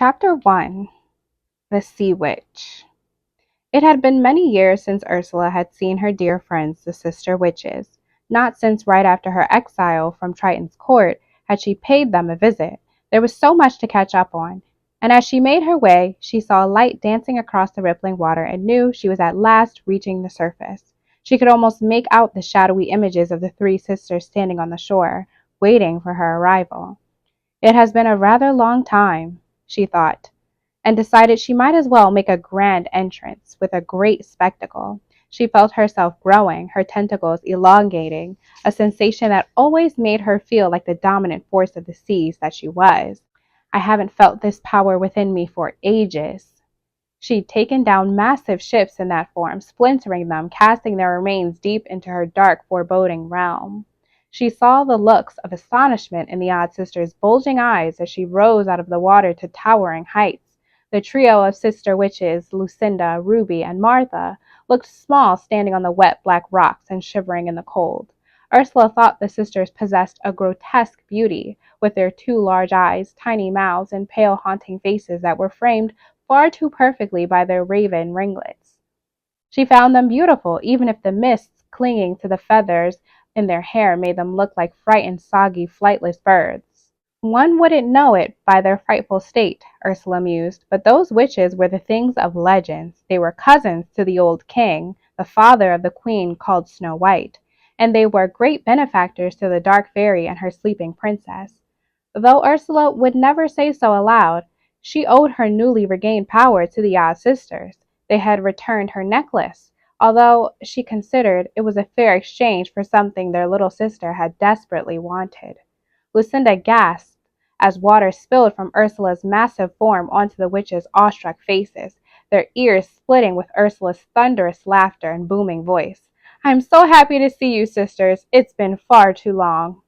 Chapter 1. The Sea Witch. It had been many years since Ursula had seen her dear friends, the sister witches. Not since right after her exile from Triton's court had she paid them a visit. There was so much to catch up on. And as she made her way, she saw a light dancing across the rippling water and knew she was at last reaching the surface. She could almost make out the shadowy images of the three sisters standing on the shore, waiting for her arrival. It has been a rather long time, she thought, and decided she might as well make a grand entrance with a great spectacle. She felt herself growing, her tentacles elongating, a sensation that always made her feel like the dominant force of the seas that she was. I haven't felt this power within me for ages. She'd taken down massive ships in that form, splintering them, casting their remains deep into her dark, foreboding realm. She saw the looks of astonishment in the odd sister's bulging eyes as she rose out of the water to towering heights. The trio of sister witches, Lucinda, Ruby, and Martha, looked small standing on the wet black rocks and shivering in the cold. Ursula thought the sisters possessed a grotesque beauty, with their two large eyes, tiny mouths, and pale, haunting faces that were framed far too perfectly by their raven ringlets. She found them beautiful, even if the mists clinging to the feathers in their hair made them look like frightened, soggy, flightless birds. One wouldn't know it by their frightful state, Ursula mused, but those witches were the things of legends. They were cousins to the old king, the father of the queen called Snow White, and they were great benefactors to the dark fairy and her sleeping princess. Though Ursula would never say so aloud, she owed her newly regained power to the odd sisters. They had returned her necklace, although she considered it was a fair exchange for something their little sister had desperately wanted. Lucinda gasped as water spilled from Ursula's massive form onto the witches' awestruck faces, their ears splitting with Ursula's thunderous laughter and booming voice. "I'm so happy to see you, sisters. It's been far too long."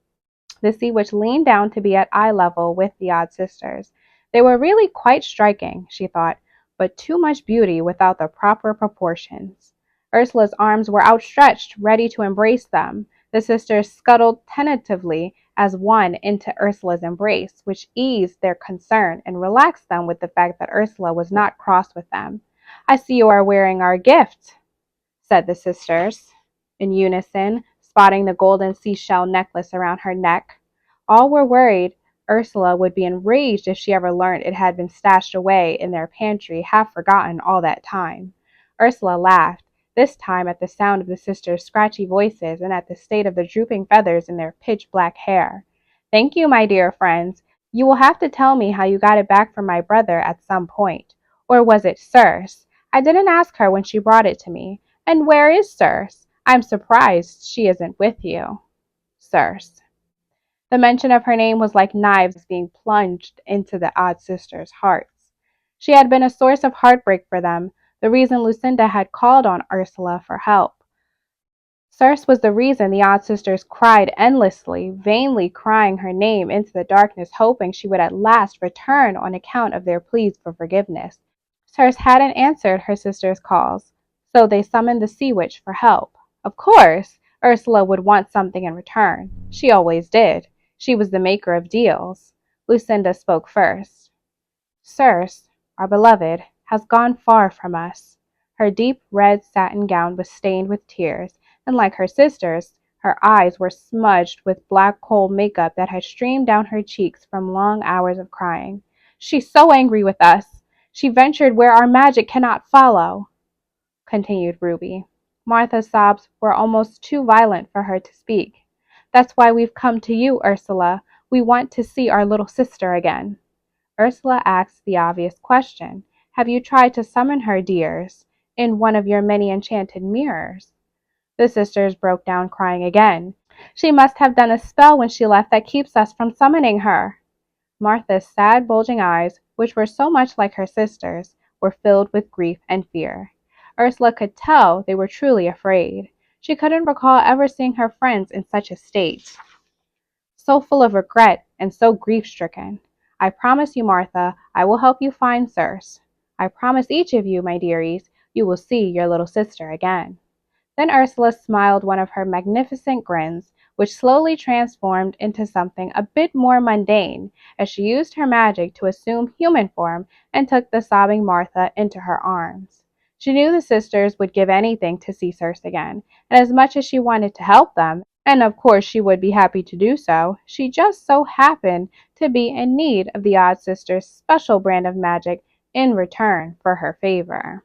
The sea witch leaned down to be at eye level with the odd sisters. They were really quite striking, she thought, but too much beauty without the proper proportions. Ursula's arms were outstretched, ready to embrace them. The sisters scuttled tentatively as one into Ursula's embrace, which eased their concern and relaxed them with the fact that Ursula was not cross with them. "I see you are wearing our gift," said the sisters in unison, spotting the golden seashell necklace around her neck. All were worried Ursula would be enraged if she ever learned it had been stashed away in their pantry, half forgotten all that time. Ursula laughed, this time at the sound of the sisters' scratchy voices and at the state of the drooping feathers in their pitch-black hair. "Thank you, my dear friends. You will have to tell me how you got it back from my brother at some point. Or was it Circe? I didn't ask her when she brought it to me. And where is Circe? I'm surprised she isn't with you." Circe. The mention of her name was like knives being plunged into the odd sisters' hearts. She had been a source of heartbreak for them, the reason Lucinda had called on Ursula for help. Circe was the reason the odd sisters cried endlessly, vainly crying her name into the darkness, hoping she would at last return on account of their pleas for forgiveness. Circe hadn't answered her sisters' calls, so they summoned the sea witch for help. Of course, Ursula would want something in return. She always did. She was the maker of deals. Lucinda spoke first. "Circe, our beloved, has gone far from us." Her deep red satin gown was stained with tears, and like her sisters, her eyes were smudged with black coal makeup that had streamed down her cheeks from long hours of crying. "She's so angry with us. She ventured where our magic cannot follow," continued Ruby. Martha's sobs were almost too violent for her to speak. "That's why we've come to you, Ursula. We want to see our little sister again." Ursula asked the obvious question. "Have you tried to summon her, dears, in one of your many enchanted mirrors?" The sisters broke down crying again. "She must have done a spell when she left that keeps us from summoning her." Martha's sad, bulging eyes, which were so much like her sisters', were filled with grief and fear. Ursula could tell they were truly afraid. She couldn't recall ever seeing her friends in such a state, so full of regret and so grief-stricken. "I promise you, Martha, I will help you find Circe. I promise each of you, my dearies, you will see your little sister again." Then Ursula smiled one of her magnificent grins, which slowly transformed into something a bit more mundane as she used her magic to assume human form and took the sobbing Martha into her arms. She knew the sisters would give anything to see Circe again, and as much as she wanted to help them, and of course she would be happy to do so, she just so happened to be in need of the odd sister's special brand of magic in return for her favor.